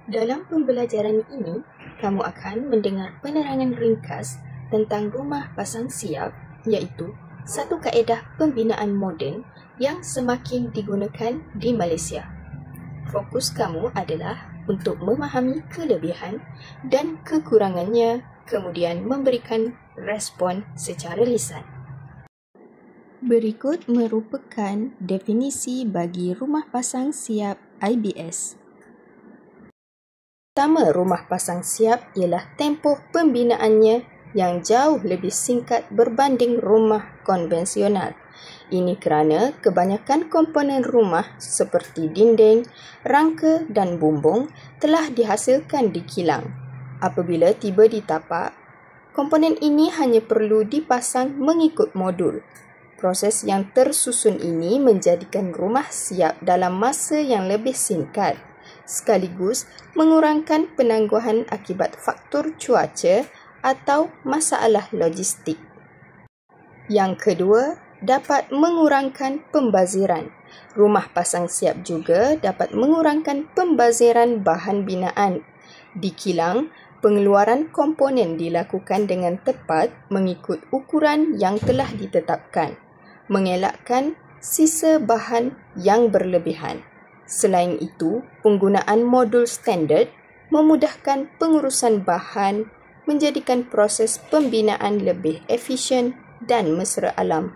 Dalam pembelajaran ini, kamu akan mendengar penerangan ringkas tentang rumah pasang siap, iaitu satu kaedah pembinaan moden yang semakin digunakan di Malaysia. Fokus kamu adalah untuk memahami kelebihan dan kekurangannya, kemudian memberikan respon secara lisan. Berikut merupakan definisi bagi rumah pasang siap IBS. Pertama, rumah pasang siap ialah tempoh pembinaannya yang jauh lebih singkat berbanding rumah konvensional. Ini kerana kebanyakan komponen rumah seperti dinding, rangka dan bumbung telah dihasilkan di kilang. Apabila tiba di tapak, komponen ini hanya perlu dipasang mengikut modul. Proses yang tersusun ini menjadikan rumah siap dalam masa yang lebih singkat, sekaligus mengurangkan penangguhan akibat faktor cuaca atau masalah logistik. Yang kedua, dapat mengurangkan pembaziran. Rumah pasang siap juga dapat mengurangkan pembaziran bahan binaan. Di kilang, pengeluaran komponen dilakukan dengan tepat mengikut ukuran yang telah ditetapkan, mengelakkan sisa bahan yang berlebihan. Selain itu, penggunaan modul standard memudahkan pengurusan bahan, menjadikan proses pembinaan lebih efisien dan mesra alam.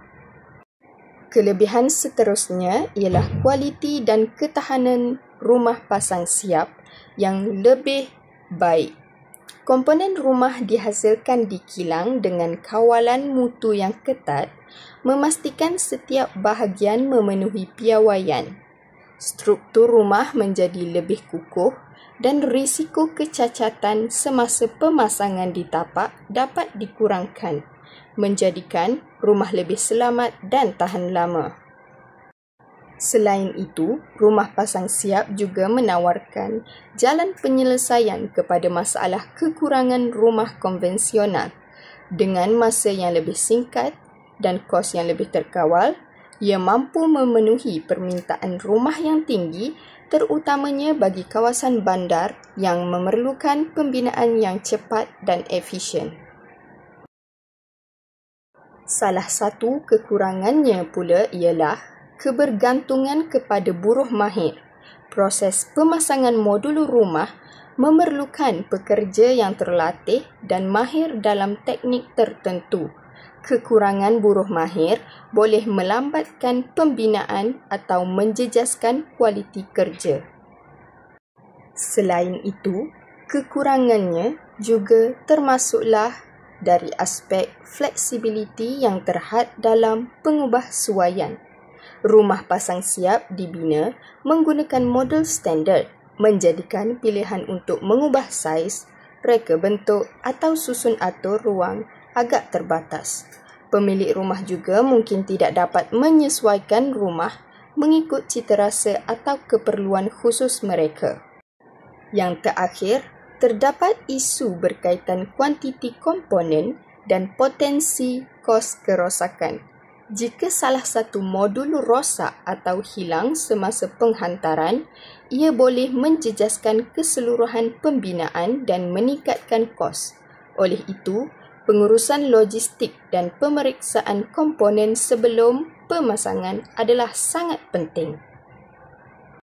Kelebihan seterusnya ialah kualiti dan ketahanan rumah pasang siap yang lebih baik. Komponen rumah dihasilkan di kilang dengan kawalan mutu yang ketat, memastikan setiap bahagian memenuhi piawaian. Struktur rumah menjadi lebih kukuh dan risiko kecacatan semasa pemasangan di tapak dapat dikurangkan, menjadikan rumah lebih selamat dan tahan lama. Selain itu, rumah pasang siap juga menawarkan jalan penyelesaian kepada masalah kekurangan rumah konvensional. Dengan masa yang lebih singkat dan kos yang lebih terkawal, ia mampu memenuhi permintaan rumah yang tinggi, terutamanya bagi kawasan bandar yang memerlukan pembinaan yang cepat dan efisien. Salah satu kekurangannya pula ialah kebergantungan kepada buruh mahir. Proses pemasangan modul rumah memerlukan pekerja yang terlatih dan mahir dalam teknik tertentu. Kekurangan buruh mahir boleh melambatkan pembinaan atau menjejaskan kualiti kerja. Selain itu, kekurangannya juga termasuklah dari aspek fleksibiliti yang terhad dalam pengubahsuaian. Rumah pasang siap dibina menggunakan modul standard, menjadikan pilihan untuk mengubah saiz, reka bentuk atau susun atur ruang agak terbatas. Pemilik rumah juga mungkin tidak dapat menyesuaikan rumah mengikut citarasa atau keperluan khusus mereka. Yang terakhir, terdapat isu berkaitan kuantiti komponen dan potensi kos kerosakan. Jika salah satu modul rosak atau hilang semasa penghantaran, ia boleh menjejaskan keseluruhan pembinaan dan meningkatkan kos. Oleh itu, pengurusan logistik dan pemeriksaan komponen sebelum pemasangan adalah sangat penting.